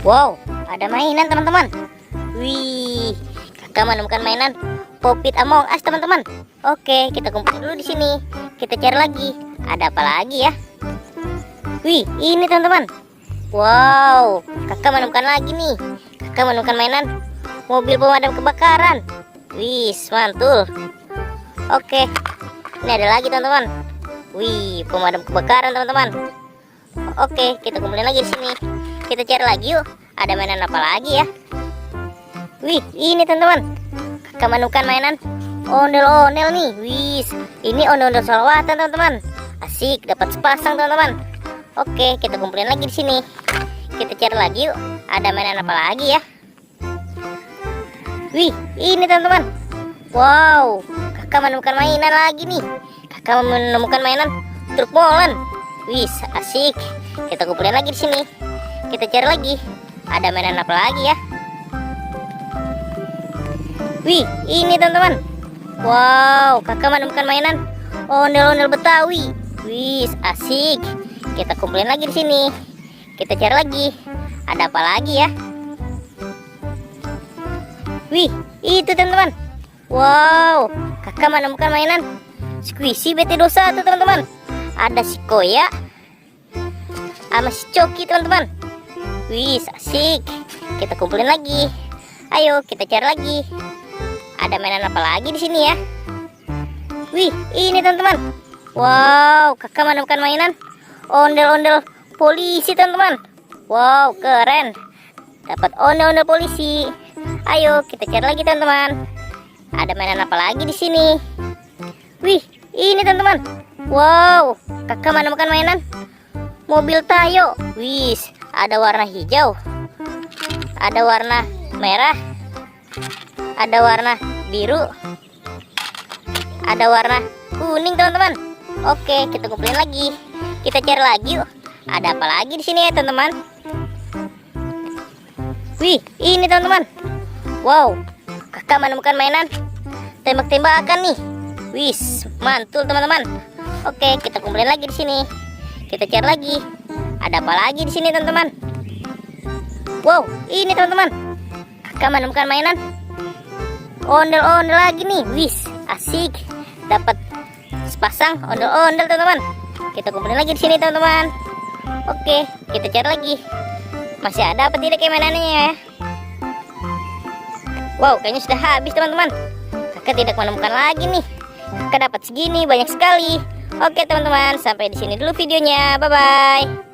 Wow, ada mainan teman-teman. Wih, kakak menemukan mainan Pop It Among Us teman-teman. Oke, kita kumpul dulu di sini. Kita cari lagi. Ada apa lagi ya? Wih, ini teman-teman. Wow, kakak menemukan lagi nih. Kakak menemukan mainan mobil pemadam kebakaran. Wih, mantul. Oke, ini ada lagi teman-teman. Wih, pemadam kebakaran teman-teman. Oke, kita kumpulin lagi di sini. Kita cari lagi yuk. Ada mainan apa lagi ya? Wih, ini teman-teman. Kakak menemukan mainan ondel-ondel nih. Wih, ini ondel-ondel solawatan teman-teman. Asik, dapat sepasang teman-teman. Oke, kita kumpulin lagi di sini. Kita cari lagi yuk. Ada mainan apa lagi ya? Wih, ini teman-teman. Wow, kakak menemukan mainan lagi nih. Kakak menemukan mainan truk molen. Wih, asik. Kita kumpulin lagi di sini. Kita cari lagi. Ada mainan apa lagi ya? Wih, ini teman-teman. Wow, kakak menemukan mainan ondel-ondel Betawi. Wih, asik. Kita kumpulin lagi di sini. Kita cari lagi. Ada apa lagi ya? Wih, itu teman-teman. Wow, kakak menemukan mainan Squishy BT21 teman-teman. Ada si Koya sama si Coki teman-teman. Wih, asik. Kita kumpulin lagi. Ayo kita cari lagi. Ada mainan apa lagi di sini ya? Wih, ini teman-teman. Wow, kakak menemukan mainan ondel-ondel polisi teman-teman. Wow, keren. Dapat ondel-ondel polisi. Ayo kita cari lagi teman-teman. Ada mainan apa lagi di sini? Wih, ini teman-teman. Wow, kakak menemukan mainan mobil Tayo. Wih, ada warna hijau, ada warna merah, ada warna biru, ada warna kuning teman-teman. Oke, kita kumpulin lagi. Kita cari lagi yuk. Ada apa lagi di sini ya teman-teman? Wih, ini teman-teman. Wow, kakak menemukan mainan tembak-tembakan nih. Wih, mantul teman-teman. Oke, kita kumpulin lagi di sini. Kita cari lagi. Ada apa lagi di sini teman-teman? Wow, ini teman-teman. Kakak menemukan mainan ondel-ondel lagi nih. Wih, asik. Dapat sepasang ondel-ondel teman-teman. Kita kumpulin lagi di sini teman-teman. Oke, kita cari lagi. Masih ada apa tidak ya mainannya ya? Wow, kayaknya sudah habis teman-teman. Kakak tidak menemukan lagi nih. Kakak dapat segini banyak sekali. Oke teman-teman, sampai di sini dulu videonya. Bye bye.